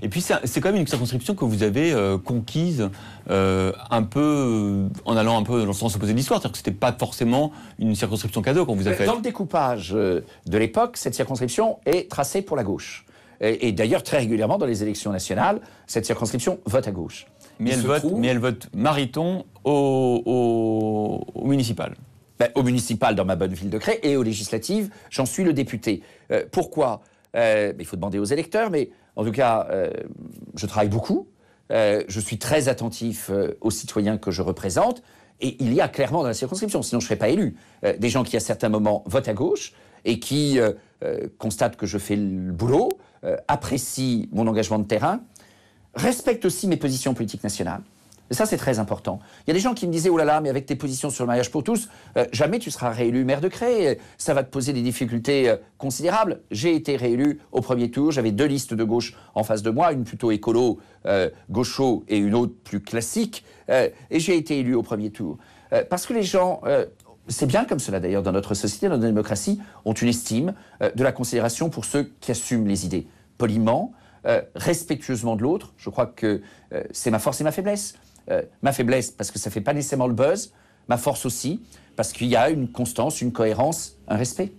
Et puis c'est quand même une circonscription que vous avez conquise un peu en allant un peu dans le sens opposé de l'histoire. C'est-à-dire que c'était pas forcément une circonscription cadeau qu'on vous a faite. Dans le découpage de l'époque, cette circonscription est tracée pour la gauche. Et d'ailleurs, très régulièrement, dans les élections nationales, cette circonscription vote à gauche. Mais elle vote Mariton au municipal. Au municipal, dans ma bonne ville de Cré, et aux législatives, j'en suis le député. Pourquoi il faut demander aux électeurs, mais en tout cas, je travaille beaucoup. Je suis très attentif aux citoyens que je représente. Et il y a clairement dans la circonscription, sinon je ne serais pas élu, des gens qui à certains moments votent à gauche et qui constatent que je fais le boulot, apprécient mon engagement de terrain, respectent aussi mes positions politiques nationales. Et ça, c'est très important. Il y a des gens qui me disaient « Oh là là, mais avec tes positions sur le mariage pour tous, jamais tu seras réélu maire de Cré. Ça va te poser des difficultés considérables. » J'ai été réélu au premier tour. J'avais 2 listes de gauche en face de moi, une plutôt écolo, gaucho, et une autre plus classique. Et j'ai été élu au premier tour. Parce que les gens, c'est bien comme cela d'ailleurs dans notre société, dans notre démocratie, ont une estime de la considération pour ceux qui assument les idées. Poliment, respectueusement de l'autre. Je crois que c'est ma force et ma faiblesse. Ma faiblesse parce que ça ne fait pas nécessairement le buzz, ma force aussi parce qu'il y a une constance, une cohérence, un respect.